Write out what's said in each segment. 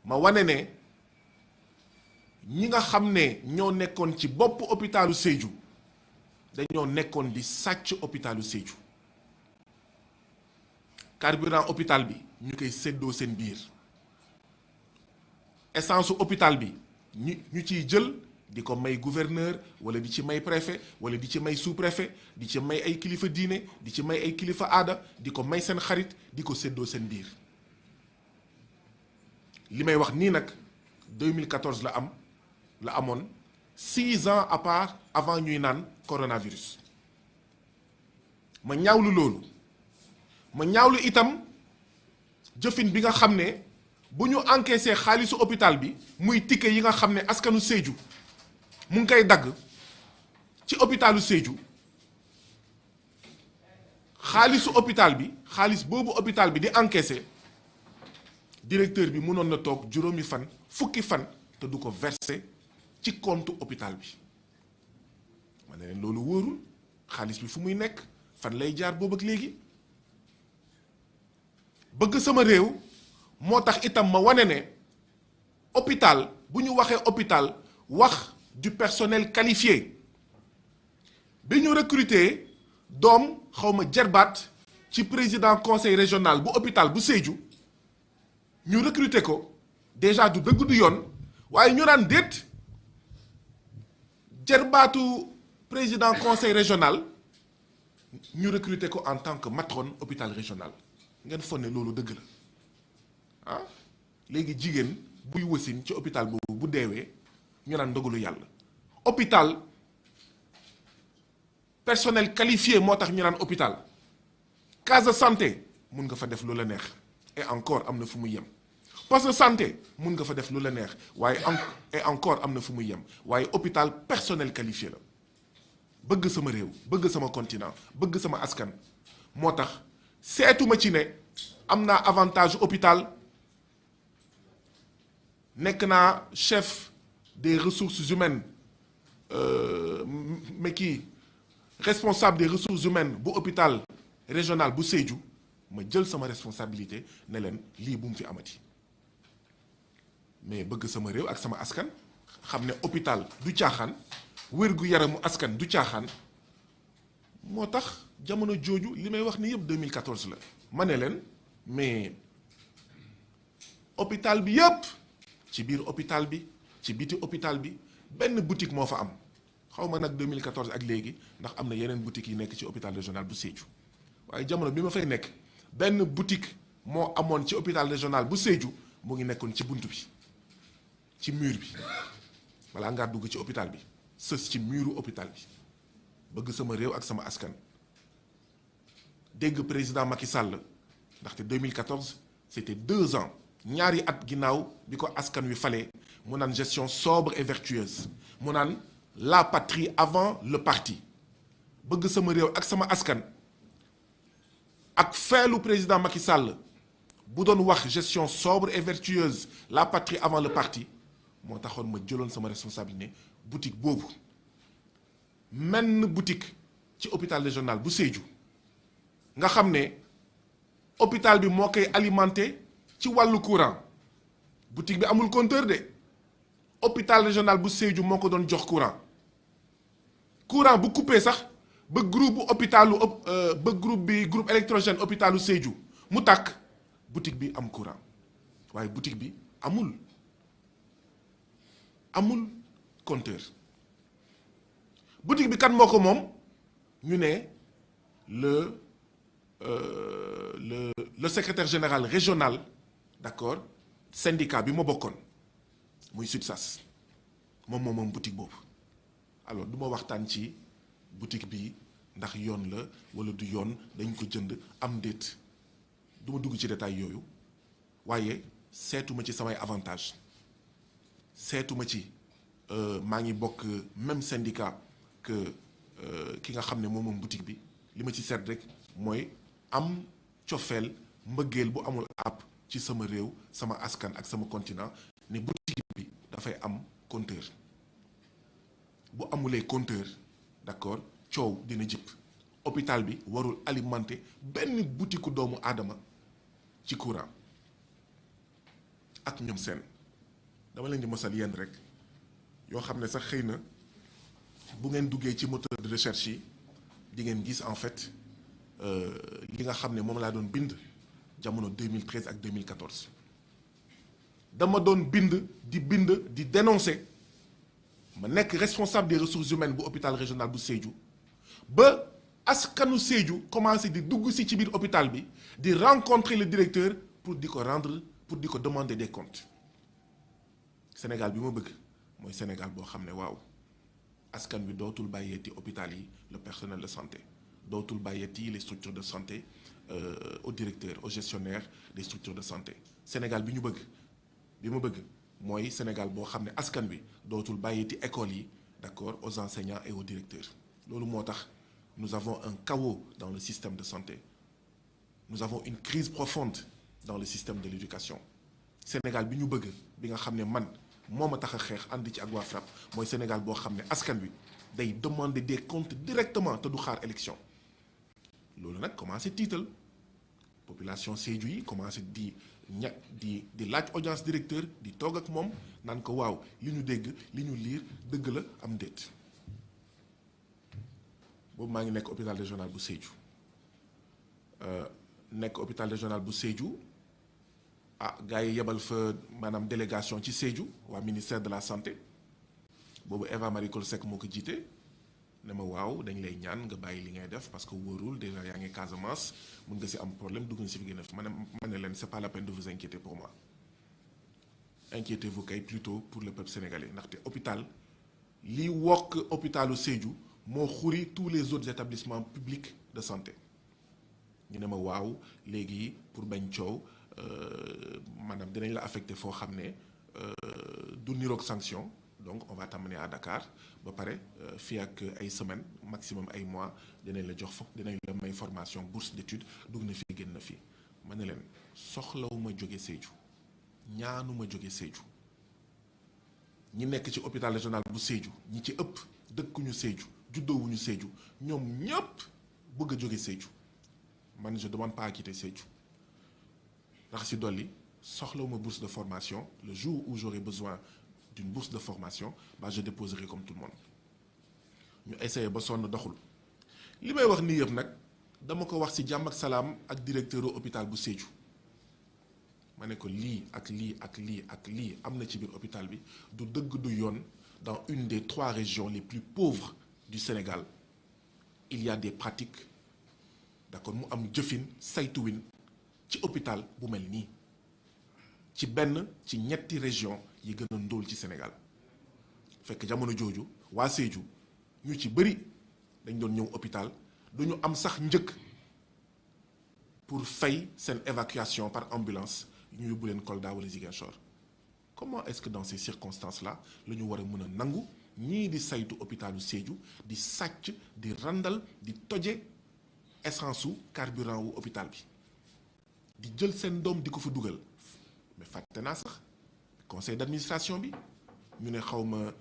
ma wane ne ñi nga xam ne ñoo nekkoon ci bopp hôpitalu Sédhiou dañoo nekkoon di sàcc hôpitalu Sédhiou carburant hôpital bi ñu koy séddoo seen biir essence su hôpital bi ñu ciy jël di ko may gouverneur wala di ci may préfet wala di ci may sous-préfet di ci may ay kilifa diine di ci may ay kilifa aada di ko may seen xarit di ko séddoo seen biir li may wax nii nag 2014 la amoon 6 ans à part avant ñuy naan coronavirus ma ñaawlu loolu ma ñaawlu itam jëfin bi nga xam ne bu ñu encaissé xaalisu hôpital bi muy ticket yi nga xam ne askanu Sédhiou mu ngi koy dagg ci hôpitalu Sédhiou xaalisu hôpital bi xaalis boobu hôpital bi di encaissé directeur bi mënoon na toog juróomi fan fukki fan te du ko versé ci compte hôpital bi ma ne leen loolu wóorul xaalis bi fu muy nekk fan lay jaar boobu ak léegi bëgg sama réew moo tax itam ma wane ne hôpital bu ñu waxee hôpital wax du personnel qualifié bi ñu recruter doom xawma jarbaat ci président conseil régional bu hôpital bu Sédhiou ñu recruter ko déjà du dëgg du yoon waaye ñu naan déet jarbaatu président conseil régional ñu recruter ko en tant que matrone hôpital régional ngeen fonne loolu dëgg la ah léegi jigéen buy wasin ci hôpital boobu bu deewee ñu naan ndogalu yàlla hôpital personnel qualifié moo tax ñu naan hôpital case de santé mun nga fa def lu la neex et encore am na fu muy yem poste de santé mun nga fa def lu la neex waaye et encore am na fu muy yem waaye hôpital personnel qualifié la bëgg sama réew bëgg sama continent bëgg sama askan moo tax seetuma ci ne am naa avantage hôpital nekk naa chef des ressources humaines mais kii responsable des ressources humaines bu hôpital régional bu Sédhiou ma jël sama responsabilité ne leen lii bu mu fi amati mais bëgg sama réew ak sama askan xam ne hôpital du caaxaan wér-gu-yaramu askan du caaxaan moo tax jamono jooju li may wax ni yëpp 2014 la ma ne leen mais hôpital bi yëpp ci biir hôpital bi ci biti hôpital bi benn boutique moo fa am xaw ma nag 2014 ak léegi ndax am na yeneen boutique yi nekk ci hôpital régional bu Sédhiou waaye jamono bi ma fay nekk benn boutique moo amoon ci hôpital régional bu Sédhiou mu ngi nekkoon ci bunt bi ci mur bi balaa ngaa dugg ci hôpital bi sës ci muru hôpital bi bëgg sama réew ak sama askan dégg président Macky Sall ndaxte 2014 c'était 2 ans ñaari at ginnaaw bi ko askan wi falee mu naan gestion sobre et vertueuse mu naan la patrie avant le parti bëgg sama réew ak sama askan ak feelu président Macky Sall bu doon wax gestion sobre et vertueuse la patrie avant le parti moo taxoon ma jëloon sama responsabilité boutique boobu menn boutique ci hôpital régional bu Sédhiou nga xam ne hôpital bi moo koy alimenté ci wàllu courant boutique bi amul compteur de hôpital régional bu Sédhiou moo ko doon jox courant bu coupé sax ba groupe électrogène hôpitalu Sédhiou mu tàkk boutique bi am courant waaye boutique bi amul compteur boutique bi kan moo ko moom ñu ne le secrétaire général régional d'accord syndicat bi ma bokkoon muy SUTSAS moom boutique boobu alors du ma waxtaan ci boutique bi ndax yoon la wala du yoon dañ ko jënd am déet du ma dugg ci détail yooyu waaye seetuma ci samay avantage seetuma ci maa ngi bokk même syndicat que ki nga xam ne moom boutique bi li ma ci seet rek mooy am cofeel mbëggeel bu amul àpp ci sama réew sama askan ak sama continent ne boutique bi dafay am compteur bu amulee compteur d'accord coow dina jëpp hôpital bi warul alimenter benn boutique doomu aadama ci courant ak ñoom seen dama leen di mosal yenn rek yoo xam ne sax xëy na bu ngeen duggee ci moteur de recherche yi di ngeen gis en fait li nga xam ne moom laa doon bind jamono 2013 ak 2014 dama doon bind di dénoncer ma nekk responsable des ressources humaines bu hôpital régional bu Sédhiou ba askanu Sédhiou commencé di dugg si ci biir hôpital bi di rencontrer le directeur pour di ko demander des comptes. Sénégal bi ma bëgg mooy Sénégal boo xam ne waaw askan bi dootul bàyyeeti hôpital yi le personnel de santé dootul bàyyeeti les structures de santé aux directeurs aux gestionnaires des structures de santé. Sénégal bi ñu bëgg bi ma bëgg mooy Sénégal boo xam ne askan bi dootul bàyyeeti école yi d'accord aux enseignants et aux directeurs. Loolu moo tax nous avons un chaos dans le système de santé. Nous avons une crise profonde dans le système de l'éducation. Sénégal bi ñu bëgg bi nga xam ne man moo ma tax a xeex ànd ci ak waa FRAPP mooy Sénégal boo xam ne askan bi day demander des comptes directement te du xaar élection. Loolu nag commencé tiital population Sédhiou yi commencé di laaj audience directeur di toog ak moom naan ko waaw li ñu dégg li ñu liir dëgg la am déet. Boobu maa ngi nekk hôpital régional bu Sédhiou nekk hôpital régional bu Sédhiou gars yi yebal fa maanaam délégation ci Sédhiou waa ministère de la santé boobu Eva Marie Coll Seck moo ko jiite ne ma waaw dañ lay ñaan nga bàyyi li ngay def parce que wóorul déjà yaa ngi Casamance mun nga si am problème dugg na si fi gën a fi ma ne leen c'est pas la peine de vous inquiéter pour moi inquiétez-vous kay plutôt pour le peuple sénégalais ndaxte hôpital li wokk hôpitalu Sédhiou moo xuri tous les autres établissements publics de santé. ñu ne ma waaw léegi pour bañ coow maanaam dinañ la affecté foo xam ne du niroog sanction donc on va t'amener à Dakar ba pare fii ak ay semaines maximum ay mois dinañ la jox dinañ la may formation bourse d'études dugg na fii génn na fii ma ne leen soxlawuma jóge Sédhiou ñaanuma jóge Sédhiou ñi nekk ci hôpital régional bu Sédhiou ñi ci ëpp dëkkuñu Sédhiou juddoowuñu Sédhiou ñoom ñëpp bëgg a jóge Sédhiou man je demande pas à quitter Sédhiou ndax si dolli soxlawuma bourse de formation le jour où j'aurai besoin d'une bourse de formation je déposerai comme tout le monde ñu essayé ba sonn doxul li may wax nii yëpp nag dama ko wax ci jàmm ak salaam ak directeur hôpital bu Sédhiou ma ne ko lii ak lii ak lii ak lii am na ci biir hôpital bi du dëgg du yoon dans une des 3 régions les plus pauvres du Sénégal il y a des pratiques d'accord mu am jëfin saytuwin ci hôpital bu mel nii ci benn ci ñetti région yi gën a ndóol ci Sénégal fekk jamono jooju waa Sédhiou ñu ci bëri dañ doon ñëw hôpital duñu am sax njëkk pour fay seen évacuation par ambulance ñu yóbbu leen Kolda wala Ziguinchor. Comment est-ce que dans ces circonstances-là la ñu war a mën a nangu ñii di saytu hôpitalu Sédhiou di sàcc di randal di toje essence su carburant wu hôpital bi di jël seen doom di ko fa dugal mais fàtte naa sax conseil d'administration bi ñu ne xawma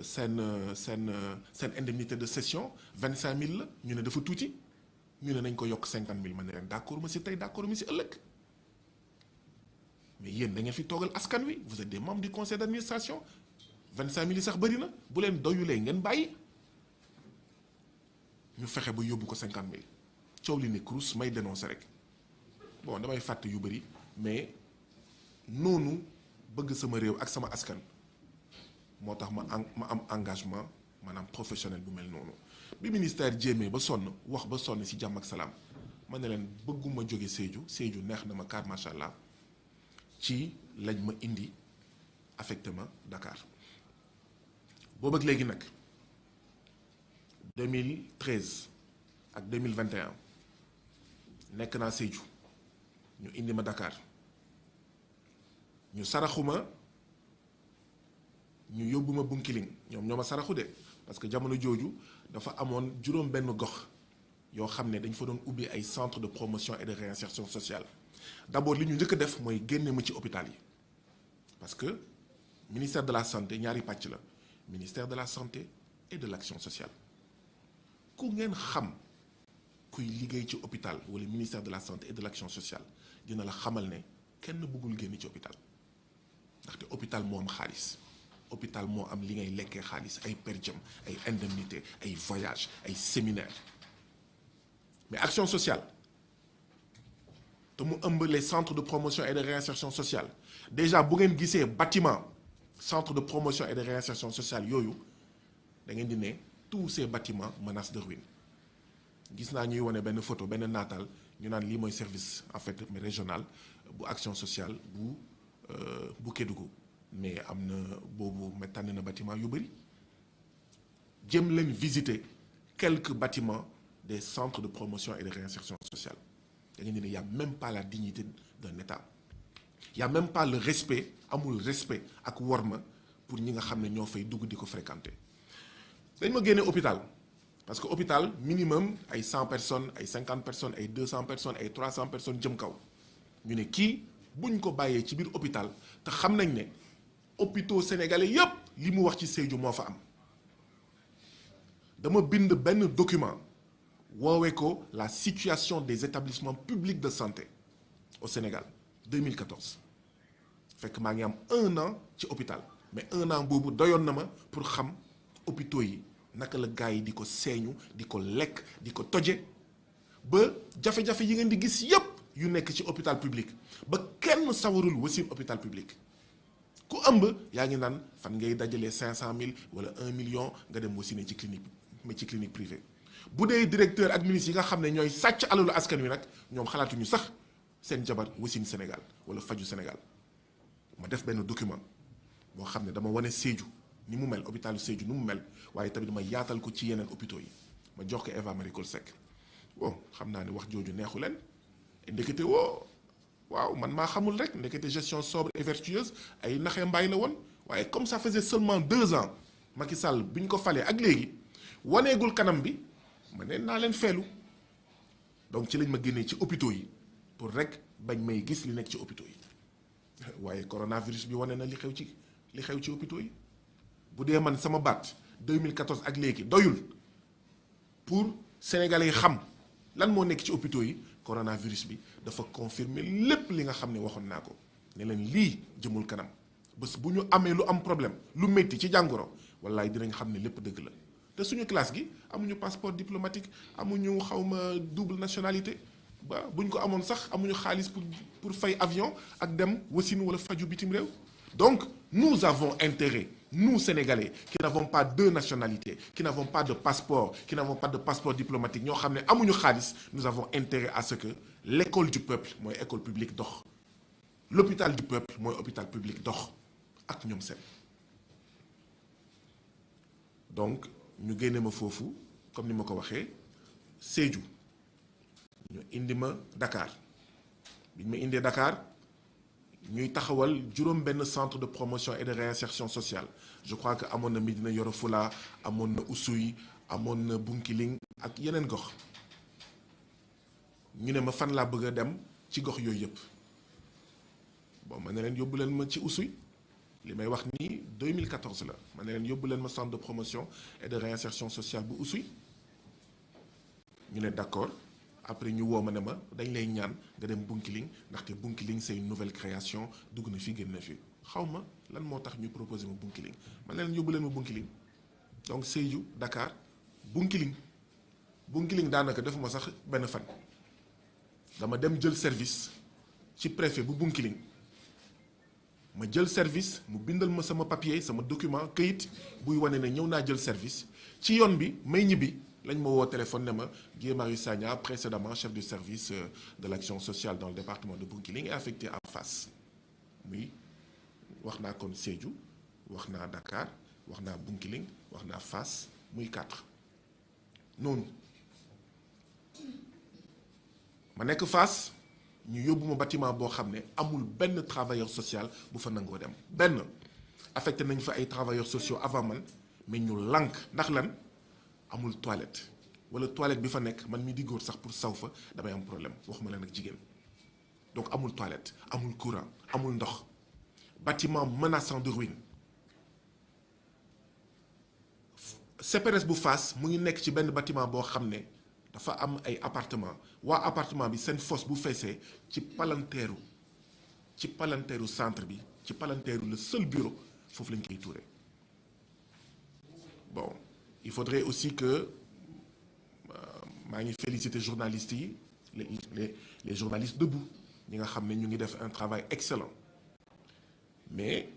seen indemnité de session 25000 la ñu ne dafa tuuti ñu ne nañ ko yokk 50000 ma ne leen d'accord ma si tey d'accord ma si ëllëg mais yéen da ngeen fi toogal askan wi vous êtes des membres du conseil d'administration 25000 yi sax bëri na bu leen doyulee ngeen bàyyi ñu fexe ba yóbbu ko 50000 coow li ne crous may dénoncer rek bon damay fàtte yu bëri mais noonu bëgg sama réew ak sama askan moo tax ma am engagement maanaam professionnel bu mel noonu bi ministère jéemee ba sonn wax ba sonn ci jàmm ak salaam ma ne leen bëgguma jóge Sédhiou neex na ma car macha allah ci lañ ma indi affecté ma Dakar boobu ak léegi nag 2013 ak 2021 nekk naa Sédhiou ñu indi ma Dakar ñu saraxuma ñu yóbbu ma Bunkiling ñoom ñoo ma saraxu de parce que jamono jooju dafa amoon juróom benn gox yoo xam ne dañ fa doon ubbi ay centre de promotion et de réinsertion sociale d'abord li ñu njëkk a def mooy génne ma ci hôpital yi parce que ministère de la santé ñaari pàcc la ministère de la santé et de l'action sociale ku ngeen xam kuy liggéey ci hôpital wala ministère de la santé et de l'action sociale dina la xamal ne kenn bëggul génn ci hôpital ndaxte hôpital hôpital moo am xaalis hôpital moo am li ngay lekkee xaalis ay per diem ay indemnité ay voyage ay séminaire mais action sociale te mu ëmb les centres de promotion et de réinsertion sociale déjà bu ngeen gisee bâtiment centre de promotion et de réinsertion sociale yooyu da ngeen di ne tous ces bâtiments menacent de ruine gis naa ñuy wane benn photo benn naatal ñu naan lii mooy service en fait mais régional bu action sociale bu Kédougou mais am na boobu mais tànn na bâtiment yu bëri jëm leen visiter quelques bâtiments des centres de promotion et de réinsertion sociale da ngeen di ne y a même pas la dignité d'un État y a même pas le respect amul respect ak worma pour ñi nga xam ne ñoo fay dugg di ko fréquenter dañ ma génne hôpital parce que hôpital minimum ay 100 personnes ay 50 personnes ay 200 personnes ay 300 personnes jëm kaw ñu ne kii buñ ko bàyyee ci biir hôpital te xam nañ ne hôpitaux sénégalais yépp li mu wax ci Sédhiou moo fa am dama bind benn document woowee ko la situation des établissements publics de santé au Sénégal 2014 fekk maa ngi am 1 an ci hôpital mais 1 an boobu doyoon na ma pour xam hôpitaux yi naka la gars yi di ko seeñu di ko lekk di ko toje ba jafe-jafe yi ngeen di gis yépp yu nekk ci hôpital public ba kenn sawarul wasin hôpital public ku ëmb yaa ngi naan fan ngay dajalee 500 000 wala 1 million nga dem wasine ci clinique mais ci clinique privée bu dee directeur ak ministre yi nga xam ne ñooy sàcc alalu askan wi nag ñoom xalaatuñu sax seen jabar wasin Sénégal wala faju Sénégal ma def benn document boo xam ne dama wane Sédhiou ni mu mel hôpitalu Sédhiou ni mu mel waaye tamit dama yaatal ko ci yeneen hôpitaux yi ma jox ko Eva Marie Coll Seck bon xam naa ne wax jooju neexu leen ndekete woo waaw man maa xamul rek ndekete gestion sobre et vertueuse ay naxee mbaay la woon waaye comme ça faisait seulement 2 ans Macky Sall bi ñu ko falee ak léegi waneegul kanam bi ma ne naa leen feelu donc ci lañ ma génnee ci hôpitaux yi pour rek bañ may gis li nekk ci hôpitaux yi waaye coronavirus bi wane na li xew ci hôpitaux yi bu dee man sama baat 2014 ak léegi doyul pour sénégalais yi xam lan moo nekk ci hôpitaux yi coronavirus bi dafa confirmer lépp li nga xam ne waxoon naa ko ne leen lii jëmul kanam bés bu ñu amee lu am problème lu métti ci jàngoro wallaay dinañ xam ne lépp dëgg la te suñu classe gi amuñu passeport diplomatique amuñu xawma double nationalité ba buñ ko amoon sax amuñu xaalis pour fay avion ak dem wasin wala faju bitim réew donc nous avons intérêt nous Sénégalais qui n'avons pas 2 nationalités qui n'avons pas de passeport qui n'avons pas de passeport diplomatique ñoo xam ne amuñu xaalis nous avons intérêt à ce que l'école du peuple mooy école publique dox l'hôpital du peuple mooy hôpital public dox ak ñoom seen donc ñu génne ma foofu comme ni ma ko waxee Sédhiou ñu indi ma Dakar biñ ma indee Dakar ñuy taxawal juróom-benn centre de promotion et de réinsertion sociale je crois que amoon na Médina Yoro Fula amoon na Oussouye amoon na Bunkiling ak yeneen gox ñu ne ma fan laa bëgg a dem ci gox yooyu yëpp bon ma ne leen yóbbu leen ma ci Oussouye li may wax nii 2014 la ma ne leen yóbbu leen ma centre de promotion et de réinsertion sociale bu Oussouye ñu ne d'accord après ñu woo ma ne ma dañ lay ñaan nga dem Bunkiling ndaxte Bunkiling c'est une nouvelle création dugg na fi génn na fi xaw ma lan moo tax ñu proposé ma Bunkiling ma ne leen yóbbu leen ma Bunkiling donc Sédhiou Dakar Bunkiling daanaka defuma sax benn fan dama dem jël service ci préfet bu Bunkiling ma jël service mu bindal ma sama papier sama document këyit buy wane ne ñëw naa jël service ci yoon bi may ñibbi lañ ma woo téléphone ne ma Guy Marius Sagna précédemment chef du service de l'action sociale dans le département de Bunkiling est affecté à Fass muy wax naa kon Sédhiou wax naa Dakar wax naa Bunkiling wax naa Fass muy 4 noonu ma nekk Fass ñu yóbbu ma bâtiment boo xam ne amul benn travailleur social bu fa nangoo dem benn affecté nañ fa ay travailleurs sociaux avant man mais ñu lànk ndax lan amul toilette wala toilette bi fa nekk man mi di góor sax pour saw fa damay am problème waxuma la nag jigéen donc amul toilette amul courant amul ndox bâtiment menaçant de ruine CPRS bu Fass mu ngi nekk ci benn bâtiment boo xam ne dafa am ay appartement appartement bi seen fosse bu feesee ci palanteeru centre bi ci palanteeru le seul bureau foofu lañ koy tuure. Bon, il faudrait aussi que maa ngi féliciter journalistes yi les journalistes debout ñi nga xam ne ñu ngi def un travail excellent mais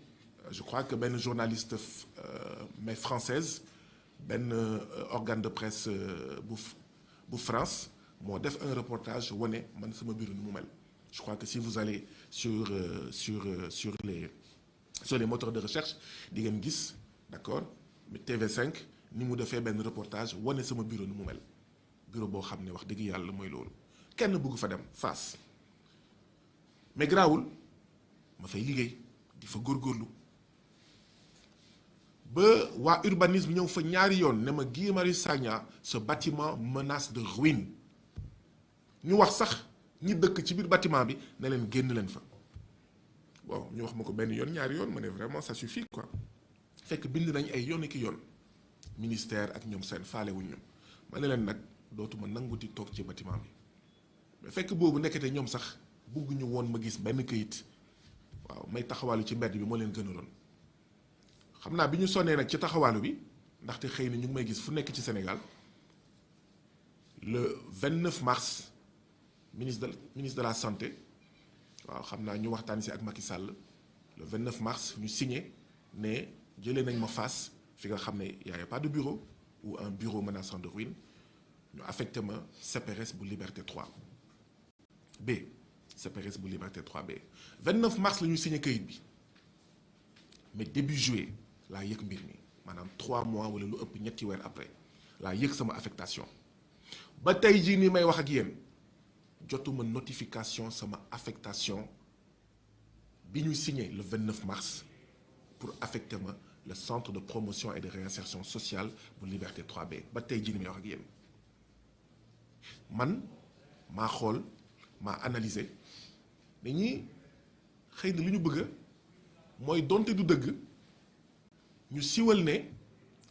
je crois que benn journaliste mais française benn organe de presse bu France moo def un reportage wane man sama bureau ni mu mel. Je crois que si vous allez sur les moteurs de recherche di ngeen gis d'accord TV5 ni mu defee benn reportage wane sama bureau ni mu mel bureau boo xam ne wax dëgg yàlla mooy loolu kenn bëgg fa dem face mais garaawul ma fay liggéey di fa góorgóorlu ba waa urbanisme ñëw fa ñaari yoon ne ma Guy Marius Sagna ce bâtiment menace de ruine ñu wax sax ñi dëkk ci biir bâtiment bi ne leen génn leen fa bon ñu wax ma ko benn yoon ñaari yoon ma ne vraiment ça suffit quoi fekk bind nañ ay yoon ki yoon ministère ak ñoom seen faale wuñ ñu ma ne leen nag dootuma nanguti toog ci bâtiment bi mais fekk boobu nekkete ñoom sax bëgguñu woon ma gis benn këyit waaw may taxawaalu ci mbedd bi moo leen gënaloon xam naa bi ñu sonnee nag ci taxawaalu bi ndaxte xëy na ñu ngi may gis fu nekk ci Sénégal le 29 mars ministre de la santé waaw xam naa ñu waxtaan si ak Macky Sall le 29 mars ñu signé ne jëlee nañ ma Fass fi nga xam ne y a pas de bureau ou un bureau menaçant de ruine ñu affecté ma CPRS bu Liberté 3 B CPRS bu Liberté 3B 29 mars la ñu signé kayit bi mais début juillet laa yëg mbir mi maanaam 3 mois wala lu ëpp ñetti weer après laa yëg sama affectation ba tey jii nii may wax ak yéen jotuma notification sama affectation bi ñu signé le 29 mars pour affecter ma le centre de promotion et de réinsertion sociale bu Liberté 3B ba tey jii nii may wax ak yéen man maa xool maa analyser dañuy xëy na li ñu bëgg mooy donte du dëgg ñu siwal ne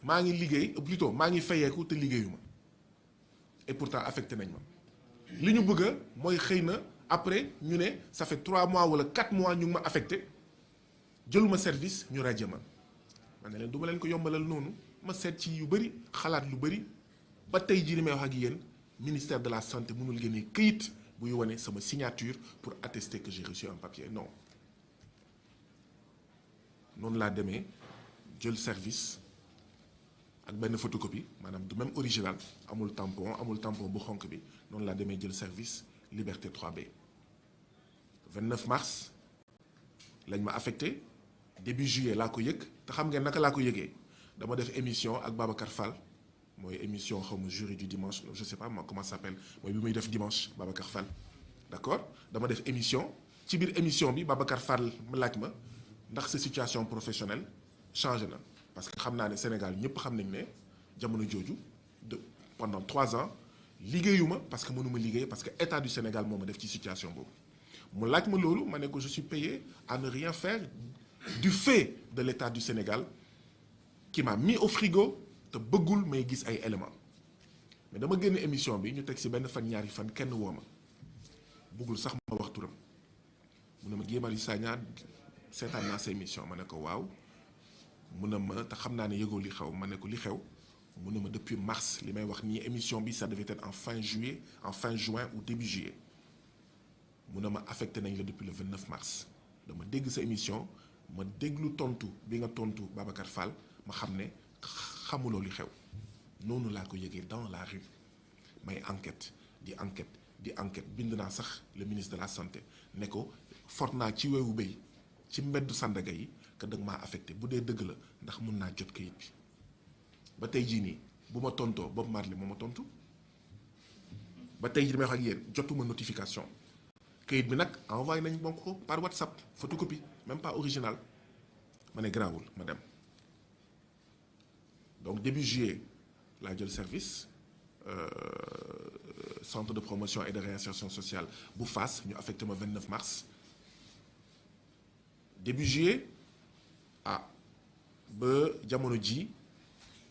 maa ngi liggéey plutôt maa ngi fayeeku te liggéeyuma et pourtant affecté nañ ma li ñu bëgg mooy xëy na après ñu ne ça fait 3 mois wala 4 mois ñu ngi ma affecté jëluma service ñu rajo ma ne leen du ma leen ko yombalal noonu ma seet ci yu bëri xalaat lu bëri ba tey jii li may wax ak yéen ministère de la santé mënul génnee këyit buy wane sama signature pour attester que j'ai reçu un papier non noonu laa demee jël service ak benn photocopie maanaam du même original amul tampon bu xonk bi noonu laa demee jël service Liberté 3B 29 mars lañ ma affecté début juillet laa ko yëg te xam ngeen naka laa ko yëgee dama def émission ak Babacar Fall mooy émission xaw ma jury du dimanche je sais pas moi comment ça s'appelle mooy bi muy def dimanche Babacar Fall d'accord dama def émission ci biir émission bi Babacar Fall ma laaj ma ndax sa situation professionnelle changé na parce que xam naa ne Sénégal ñëpp xam nañ ne jamono jooju pendant 3 ans liggéeyuma parce que mënuma liggéey parce que état du Sénégal moo ma def ci situation boobu mu laaj ma loolu ma ne ko je suis payé à ne rien faire du fait de l'état du Sénégal qui m'a mis au frigo te bëggul may gis ay éléments mais dama génn émission bi ñu teg ci benn fan ñaari fan kenn woo ma bëggul sax ma wax turam mu ne ma Guy Marius Sagna seetaan naa sa émission ma ne ko waaw mu ne ma te xam naa ne yëgoo li xew ma ne ko li xew mu ne ma depuis mars li may wax nii émission bi ça devait être en fin juin ou début juillet mu ne ma affecté nañ la depuis le 29 mars dama dégg sa émission ma déglu tontu bi nga tontu Babacar Fall ma xam ne xamuloo li xew noonu laa ko yëgee dans la rue may enquête bind naa sax le ministre de la santé ne ko fort naa ci weewu béy ci mbeddu Sandaga yi que danga maa affecté bu dee dëgg la ndax mun naa jot kayit bi ba tey jii nii bu ma tontoo Bob Marley moo ma tontu ba tey jii damay wax ak yéen jotuma notification kayit bi nag envoyé nañ bon ko par WhatsApp photocopie même pas original ma ne garaawul ma dem donc début juillet laa jël service centre de promotion et de réinsertion sociale bu Fass ñu affecté ma 29 mars début juillet ba jamono ji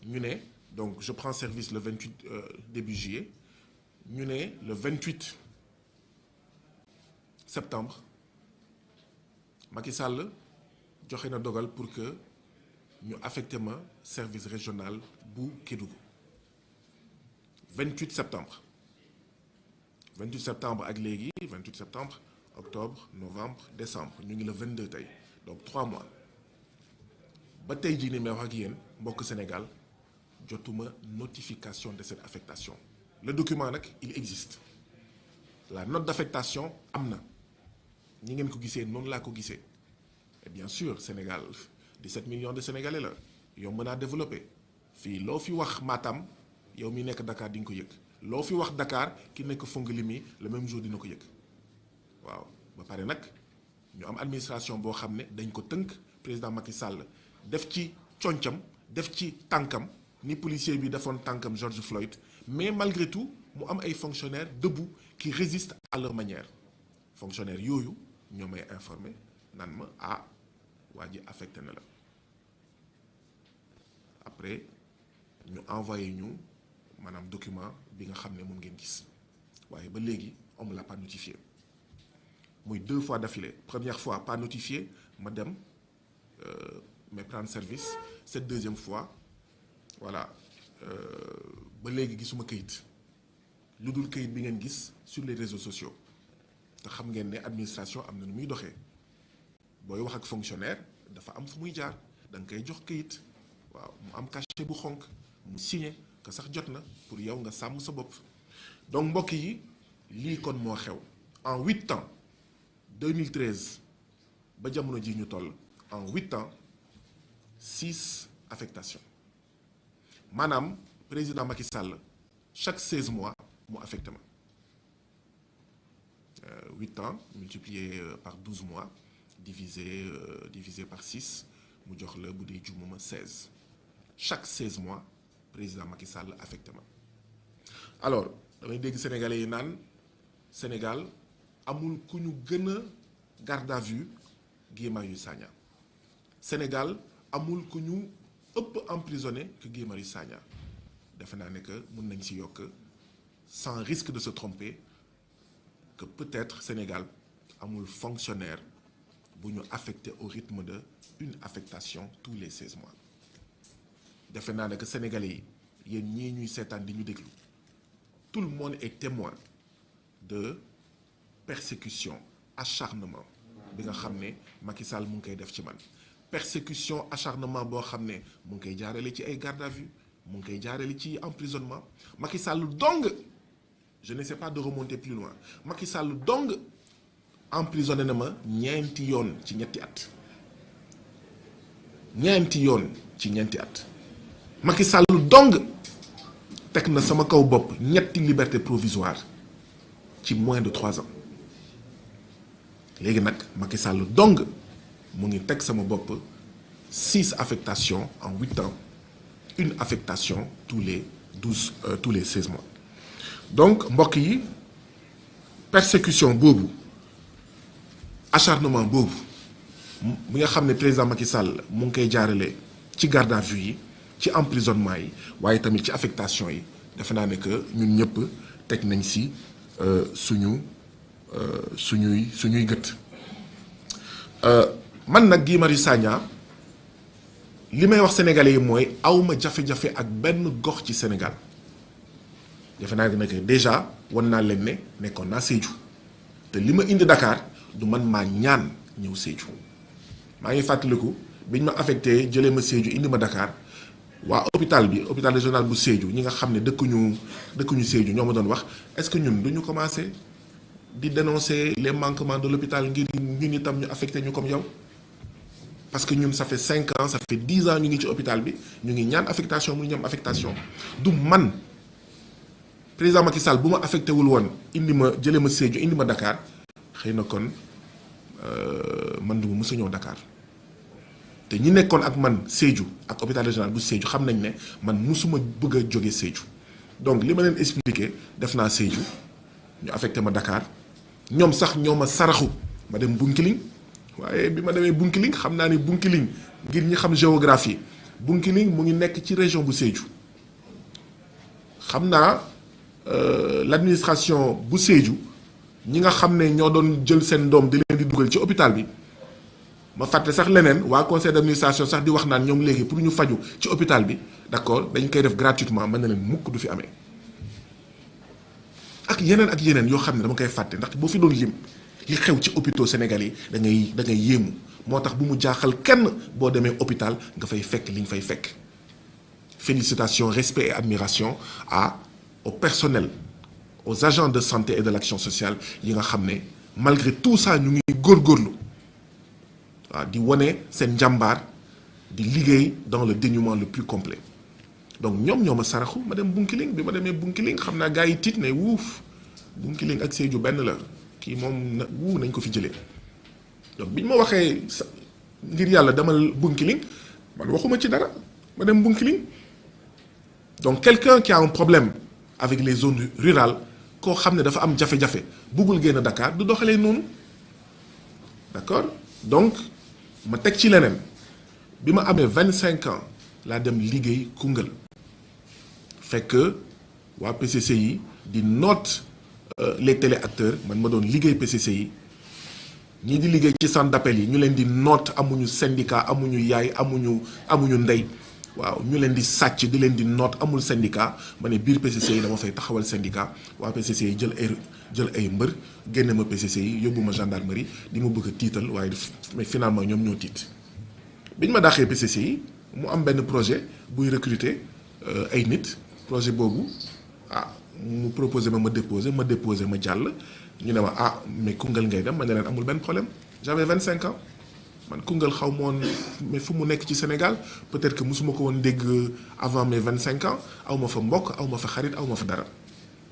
ñu ne donc je prends service le 28 début juillet ñu ne le 28 septembre Macky Sall joxe na dogal pour que ñu affecté ma service régional bu Kédougou 28 septembre 28 septembre ak léegi 28 septembre octobre novembre décembre ñu ngi le 22 tey donc 3 mois ba tey jii ni may wax ak yéen mbokk Sénégal jotuma notification de cette affectation le document nag il existe la note d'affectation am na ñi ngeen ko gisee noonu laa ko gisee et bien sûr Sénégal 17 millions de Sénégalais la yomb naa développé fii loo fi wax Matam yow mi nekk Dakar di nga ko yëg loo fi wax Dakar ki nekk Fongolimbi le même jour dina ko yëg waaw ba pare nag ñu am administration boo xam ne dañ ko tënk président Macky Sall def ci concam def ci tànkam ni policier bi defoon tànkam George Floyd mais malgré tout mu am ay fonctionnaires debout qui résistent à leur manière fonctionnaires yooyu ñoo may informé naan ma waa ji affecté na la après ñu envoyé ñu maanaam document bi nga xam ne moom ngeen gis waaye ba léegi on me l'a pas notifié muy 2 fois d'affilée première fois pas notifié ma dem mais prendre service cette deuxième fois voilà ba léegi gisuma kayit lu dul kayit bi ngeen gis sur les réseaux sociaux te xam ngeen ne administration am na nu muy doxee booy wax ak fonctionnaire dafa am fu muy jaar da nga koy jox kayit waaw mu am cachet bu xonk mu signé que sax jot na pour yow nga sàmm sa bopp donc mbokk yi lii kon moo xew en 8 ans 2013 ba jamono ji ñu toll en 8 ans 6 affectations maanaam président Macky Sall chaque 16 mois mu affecté ma 8 ans multiplié par 12 mois divisé par 6 mu jox la bu dee jumuma 16 chaque 16 mois président Macky Sall affecté ma alors damay dégg sénégalais yi naan Sénégal amul ku ñu gën a garde à vue Guy Marius Sagna Sénégal amul ku ñu ëpp emprisonné que Guy Marius Sagna defe naa ne que mën nañ ci yokk sans risque de se tromper que peut-être Sénégal amul fonctionnaire bu ñu affecté au rythme de une affectation tous les 16 mois defe naa ne que sénégalais yi yéen ñii ñuy seetaan di ñu déglu tout le monde est témoin de persécution acharnement bi nga xam ne Macky Sall mu ngi koy def ci man persécution acharnement boo xam ne mu ngi koy jaarale ci ay garde à vue mu ngi koy jaarale ci emprisonnement Macky Sall dong je ne sais pas de remonter plus loin Macky Sall dong emprisonné na ma ñeenti yoon ci ñetti at Macky Sall dong teg na sama kaw bopp ñetti liberté provisoire ci moins de 3 ans léegi nag Macky Sall dong mu ngi teg sama bopp 6 affectations en 8 ans une affectation tous les 16 mois donc mbokk yi persécution boobu acharnement boobu bi nga xam ne président Macky Sall mu ngi koy jaarale ci garde à vue yi ci emprisonnement yi waaye tamit ci affectation yi defe naa ne que ñun ñëpp teg nañ si suñuy gët man nag Guy Marius Sagna li may wax sénégalais yi mooy awma jafe-jafe ak benn gox ci Sénégal defe naa ne que déjà wan naa leen ne nekkoon naa Sédhiou te li ma indi Dakar du man maa ñaan ñëw Sédhiou maa ngi fàttaliku biñ ma affecté jëlee ma Sédhiou indi ma Dakar waa hôpital régional bu Sédhiou ñi nga xam ne dëkkuñu Sédhiou ñoo ma doon wax est-ce que ñun duñu commencer di dénoncer les manquements de l'hôpital ngir ñun itam ñu affecté ñu comme yow parce que ñun ça fait 5 ans ça fait 10 ans ñu ngi ci hôpital bi ñu ngi ñaan affectation mu ñu am affectation du man président Macky Sall bu ma affecté wul woon indi ma jëlee ma Sédhiou indi ma Dakar xëy na kon man du ma mës a ñëw Dakar te ñi nekkoon ak man Sédhiou ak hôpital régional bu Sédhiou xam nañ ne man musuma bëgg a jóge Sédhiou donc li ma leen expliqué def naa Sédhiou ñu affecté ma Dakar ñoom sax ñoo ma saraxu ma dem Bunkiling waaye bi ma demee Bunkiling xam naa ni Bunkiling ngir ñi xam géographie Bunkiling mu ngi nekk ci région bu Sédhiou xam naa l'administration bu Sédhiou ñi nga xam ne ñoo doon jël seen doom di leen di dugal ci hôpital bi ma fàtte sax leneen waa conseil d'administration sax di wax naan ñoom léegi pour ñu faju ci hôpital bi d'accord dañ koy def gratuitement mën na leen mukk du fi amee ak yeneen yoo xam ne dama koy fàtte ndax boo fi doon lim li xew ci hôpitaux Sénégal yi da ngay yéemu moo tax bu mu jaaxal kenn boo demee hôpital nga fay fekk li nga fay fekk. Félicitations, respect et admiration au personnel, aux agents de santé et de l'action sociale yi nga xam ne malgré tout ça ñu ngi góorgóorlu waaw di wane seen njàmbaar di liggéey dans le dénuement le plus complet donc ñoom ñoo ma saraxu ma dem Bunkiling bi ma demee Bunkiling xam naa gars yi tiit ne wuuf Bunkiling ak Sédhiou benn la kii moom nañ ko fi jëlee donc biñ ma waxee ngir yàlla demal Bunkiling man waxuma ci dara ma dem Bunkiling. Donc quelqu'un qui a un problème avec les zones rurales koo xam ne dafa am jafe-jafe buggul génn Dakar du doxalee noonu d'accord donc ma teg ci leneen bi ma amee 25 ans laa dem liggéey Koungheul fekk waa PCC yi di noot les téléacteurs man ma doon liggéey PCC yi ñii di liggéey ci centre d'appel yi ñu leen di noot amuñu syndicat amuñu yaay amuñu ndey waaw ñu leen di sàcc di leen di noot amul syndicat ma ne biir PCC yi dama fay taxawal syndicat waa PCC yi jël ay mbër génne ma PCC yi yóbbu ma gendarmerie di ma bëgg a tiital waaye mais finalement ñoom ñoo tiit biñ ma dàqee PCC yi mu am benn projet buy recruter ay nit projet boobu mu proposé ma déposé ma jàll ñu ne ma mais Koungheul ngay dem ma ne leen amul benn problème j'avais 25 ans. man Koungheul xaw ma woon mais fu mu nekk ci Sénégal peut-être que mosuma ko woon dégg avant mes 25 ans aw ma fa mbokk aw ma fa xarit aw ma fa dara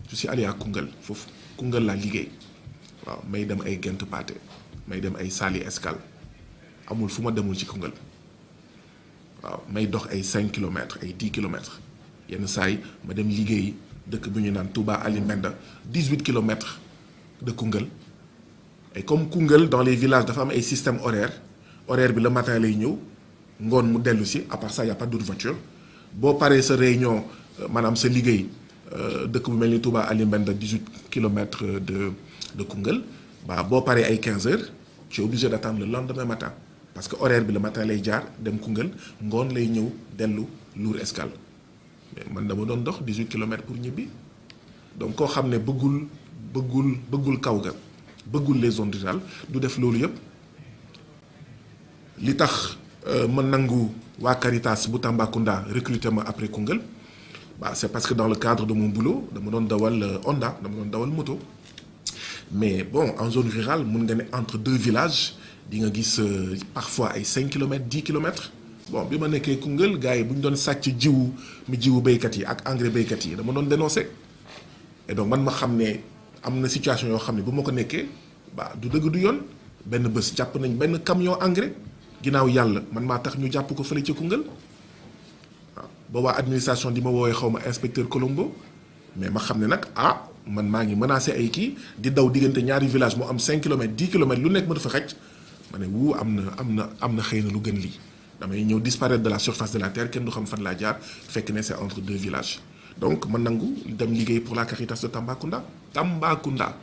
je suis allé à Koungheul foofu Koungheul laa liggéey waaw may dem ay Gent Pathé may dem ay Saly Escale amul fu ma demul ci Koungheul waaw may dox ay 5 kilomètres ay 10 kilomètres yenn saa yi ma dem liggéey dëkk bu ñu naan Touba Ali Mbenda 18 kilomètres de Koungheul et comme Koungheul dans les villages dafa am ay système horaire bi le matin lay ñëw ngoon mu dellu si à part ça y a pas d'autre voiture boo paree sa réunion maanaam sa liggéey dëkk bu mel ni Touba Ali Mbenda 18 kilomètres de Koungheul boo paree ay 15 heures tu es obligé d'attendre le lendemain matin parce que horaire bi le matin lay jaar dem Koungheul ngoon lay ñëw dellu Lour Escale mais man dama doon dox 18 kilomètres pour ñibbi donc koo xam ne bëggul kaw ga bëggul les zones rurales du def loolu yëpp li tax ma nangu waa Caritas bu Tambacounda recruter ma après Koungheul c'est parce que dans le cadre de mon boulot dama doon dawal Honda dama doon dawal moto mais bon en zone rurale mun nga ne entre deux villages di nga gis parfois ay 5 kilomètres 10 kilomètres bon bi ma nekkee Koungheul gars yi bu ñu doon sàcc jiwu béykat yi ak engrais béykat yi dama doon dénoncer et donc man ma xam ne am na situation yoo xam ne bu ma ko nekkee du dëgg du yoon benn bés jàpp nañ benn camion engrais ginnaaw yàlla man maa tax ñu jàpp ko fële ca Koungheul waaw ba waa administration di ma woowee xaw ma inspecteur Colombo mais ma xam ne nag man maa ngi menacé ay kii di daw diggante ñaari village moo am 5 kilomètres 10 kilomètres lu nekk ma dafa xëcc ma ne am na xëy na lu gën lii damay ñëw disparaître de la surface de la terre kenn du xam fan laa jaar fekk ne c'est entre deux villages donc ma nangu dem liggéey pour la Caritas de Tambacounda